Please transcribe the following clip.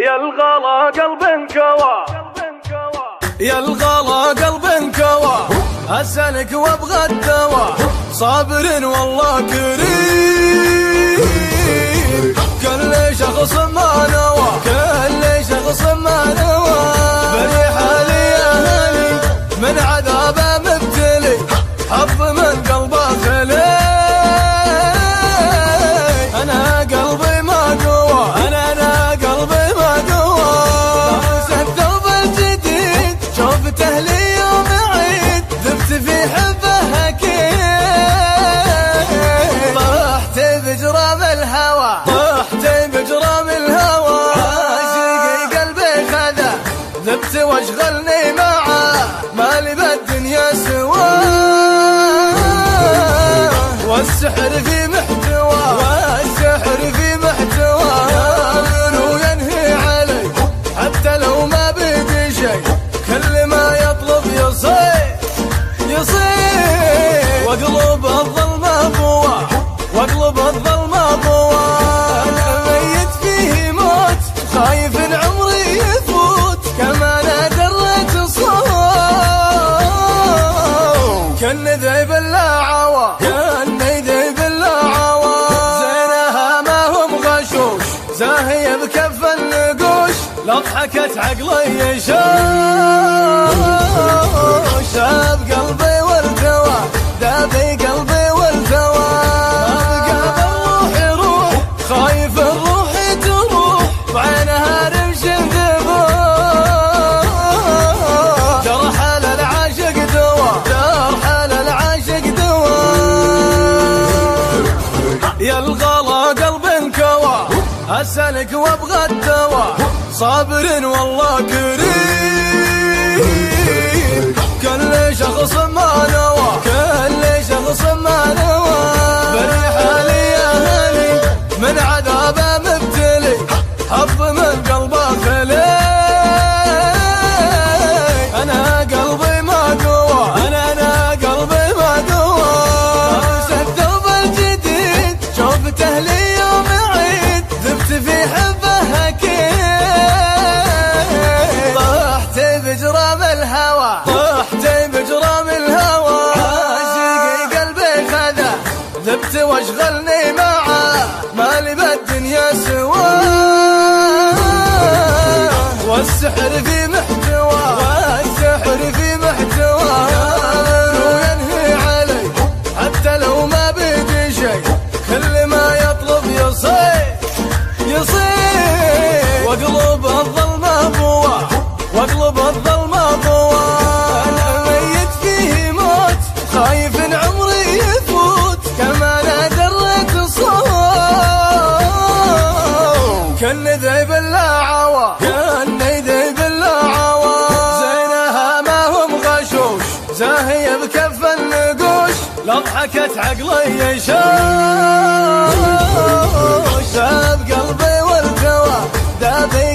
يا الغلا قلب انكوى، يا الغلا قلب انكوى، اسألك وابغى الدوا، صابر والله كريم، كل شخص ما نوى، كل شخص ما نوى، بني حالي يا هالي من عذابه مبتلي، حظ من قلبه خلي، انا قلبي ما قوى، انا قلبي ما قوى، لابس الثوب الجديد شوفته لي يوم عيد، ذبت في حبه اكيد، طحت بجرام الهوى، طحت بجرام الهوى، عاشقي قلبي خذه، ذبت واشغلني معه، مالي بالدنيا سواه، والسحر في محتوى، والسحر في محتوى، وينهي علي حتى لو ما بيدي شيء، كل ما يطلب يصير يصير، واقلب الظلمة بواه، واقلب الظلمة بواه، انا ميت فيه موت، خايف ان عمري يفوت، كما انا دريت صوت، كان ذيب اللاعوى، كان ذيب اللاعوى، زينها ما هم غشوش، زاهية بكف النقوش، لضحكت عقلي يشوش، شاب قلبي والتوى، ذابي قلبي والتوى، ما بقى بالروح يروح، خايف الروح تروح، بعينها رمش ذبوح، جرح للعاشق دوا، جرح للعاشق دوا، يا الغلا قلب انكوى، اسألك وابغى الدوا، صابر والله كريم، كل شخص ما نوى، كل شخص ما نوى، بني حالي يا هالي من عذابه مبتلي، حظ من قلبه خلي، انا قلبي ما قوى، انا قلبي ما قوى، لابس الثوب الجديد شوفته لي يوم عيد، ذبت في حبه اكيد، طحت بجرام الهوى، طحت بجرام الهوى، عاشقي قلبي خذه، ذبت واشغلني معه، مالي بالدنيا سواه، والسحر في محتوى، والسحر في محتوى، وينهي علي حتى لو ما بيدي شيء، كل ما يطلب يصير يصير، واقلب الظلمة بواه، واقلب الظلمة بواه، انا ميت فيه موت، خايف ان عمري يفوت، كما انا دريت صوت، كان ذيب اللاعوى، كان ذيب اللاعوى، زينها ما هم غشوش، زاهية بكف النقوش، لضحكت عقلي يشوش، شاب قلبي والتوى، ذابي